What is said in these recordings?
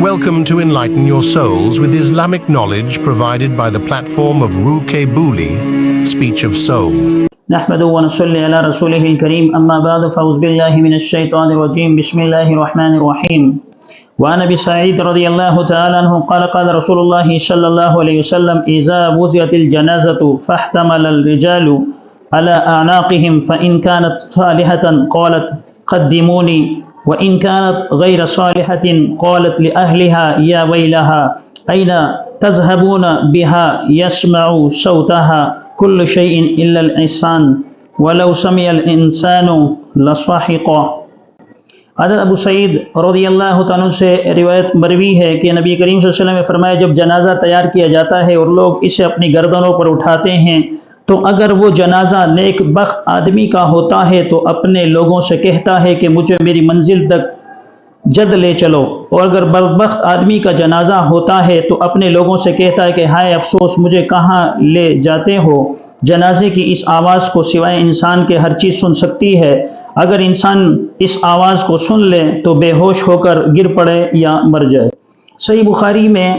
Welcome to Enlighten Your Souls with Islamic knowledge provided by the platform of Ruke Buli, Speech of Soul. نحمده ونصلي على رسوله الكريم أما بعد فأعوذ بالله من الشيطان الرجيم بسم الله الرحمن الرحيم وعن أبي سعيد رضي الله تعالى عنه قال قال رسول الله صلى الله عليه وسلم إذا وزعت الجنازة فاحتمل الرجال على أعناقهم فإن كانت صالحة قالت قدموني وإن كانت غير صالحة قالت لأهلها يا ويلها أين تذهبون بها يسمع صوتها كل شيء إلا الإنسان ولو سمع الإنسان لصحق. حضرت ابو سعید رضی اللہ تعالیٰ سے روایت مروی ہے کہ نبی کریم صلی اللہ علیہ وسلم نے فرمایا جب جنازہ تیار کیا جاتا ہے اور لوگ اسے اپنی گردنوں پر اٹھاتے ہیں تو اگر وہ جنازہ نیک بخت آدمی کا ہوتا ہے تو اپنے لوگوں سے کہتا ہے کہ مجھے میری منزل تک جد لے چلو، اور اگر بدبخت آدمی کا جنازہ ہوتا ہے تو اپنے لوگوں سے کہتا ہے کہ ہائے افسوس مجھے کہاں لے جاتے ہو۔ جنازے کی اس آواز کو سوائے انسان کے ہر چیز سن سکتی ہے، اگر انسان اس آواز کو سن لے تو بے ہوش ہو کر گر پڑے یا مر جائے۔ صحیح بخاری میں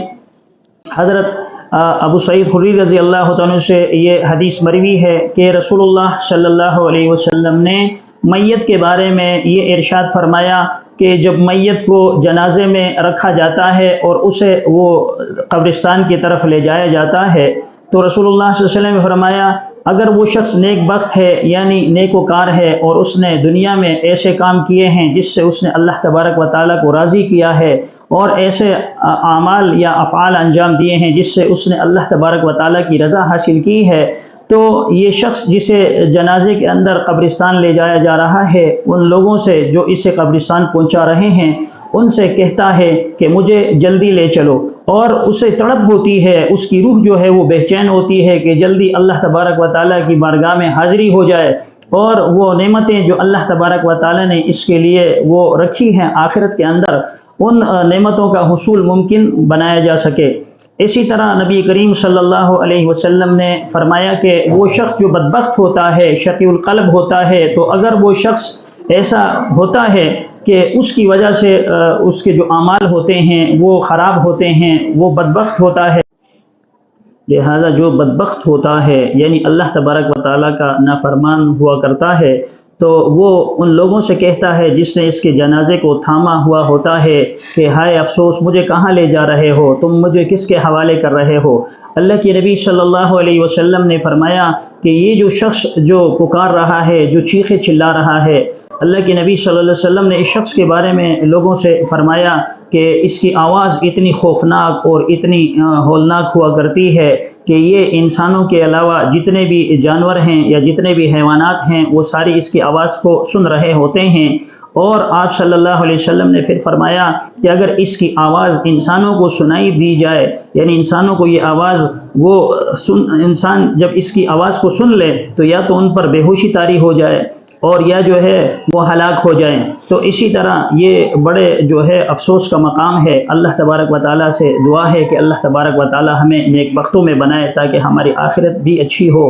حضرت ابو سعید خدری رضی اللہ عنہ سے یہ حدیث مروی ہے کہ رسول اللہ صلی اللہ علیہ وسلم نے میت کے بارے میں یہ ارشاد فرمایا کہ جب میت کو جنازے میں رکھا جاتا ہے اور اسے وہ قبرستان کی طرف لے جایا جاتا ہے تو رسول اللہ صلی اللہ علیہ وسلم نے فرمایا اگر وہ شخص نیک بخت ہے یعنی نیک وکار ہے اور اس نے دنیا میں ایسے کام کیے ہیں جس سے اس نے اللہ تبارک و تعالیٰ کو راضی کیا ہے اور ایسے اعمال یا افعال انجام دیے ہیں جس سے اس نے اللہ تبارک و تعالیٰ کی رضا حاصل کی ہے، تو یہ شخص جسے جنازے کے اندر قبرستان لے جایا جا رہا ہے ان لوگوں سے جو اسے قبرستان پہنچا رہے ہیں ان سے کہتا ہے کہ مجھے جلدی لے چلو، اور اسے تڑپ ہوتی ہے، اس کی روح جو ہے وہ بے چین ہوتی ہے کہ جلدی اللہ تبارک و تعالیٰ کی بارگاہ میں حاضری ہو جائے اور وہ نعمتیں جو اللہ تبارک و تعالیٰ نے اس کے لیے وہ رکھی ہیں آخرت کے اندر ان نعمتوں کا حصول ممکن بنایا جا سکے۔ اسی طرح نبی کریم صلی اللہ علیہ وسلم نے فرمایا کہ وہ شخص جو بدبخت ہوتا ہے، شقی القلب ہوتا ہے، تو اگر وہ شخص ایسا ہوتا ہے کہ اس کی وجہ سے اس کے جو اعمال ہوتے ہیں وہ خراب ہوتے ہیں، وہ بدبخت ہوتا ہے، لہذا جو بدبخت ہوتا ہے یعنی اللہ تبارک و تعالیٰ کا نافرمان ہوا کرتا ہے تو وہ ان لوگوں سے کہتا ہے جس نے اس کے جنازے کو تھاما ہوا ہوتا ہے کہ ہائے افسوس مجھے کہاں لے جا رہے ہو، تم مجھے کس کے حوالے کر رہے ہو۔ اللہ کے نبی صلی اللہ علیہ وسلم نے فرمایا کہ یہ جو شخص جو پکار رہا ہے، جو چیخے چلا رہا ہے، اللہ کے نبی صلی اللہ علیہ وسلم نے اس شخص کے بارے میں لوگوں سے فرمایا کہ اس کی آواز اتنی خوفناک اور اتنی ہولناک ہوا کرتی ہے کہ یہ انسانوں کے علاوہ جتنے بھی جانور ہیں یا جتنے بھی حیوانات ہیں وہ ساری اس کی آواز کو سن رہے ہوتے ہیں۔ اور آپ صلی اللہ علیہ وسلم نے پھر فرمایا کہ اگر اس کی آواز انسانوں کو سنائی دی جائے یعنی انسانوں کو یہ آواز انسان جب اس کی آواز کو سن لے تو یا تو ان پر بے ہوشی طاری ہو جائے اور یا جو ہے وہ ہلاک ہو جائیں۔ تو اسی طرح یہ بڑے جو ہے افسوس کا مقام ہے۔ اللہ تبارک و تعالیٰ سے دعا ہے کہ اللہ تبارک و تعالیٰ ہمیں نیک بختوں میں بنائے تاکہ ہماری آخرت بھی اچھی ہو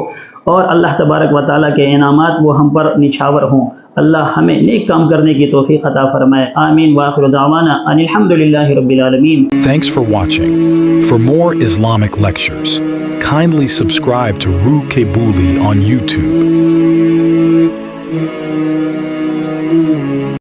اور اللہ تبارک و تعالیٰ کے انعامات وہ ہم پر نچھاور ہوں۔ اللہ ہمیں نیک کام کرنے کی توفیق عطا فرمائے، آمین وآخر دعوانا ان الحمدللہ رب العالمین۔ Thanks for watching. For more Islamic lectures, kindly subscribe to Ruke Buli on YouTube.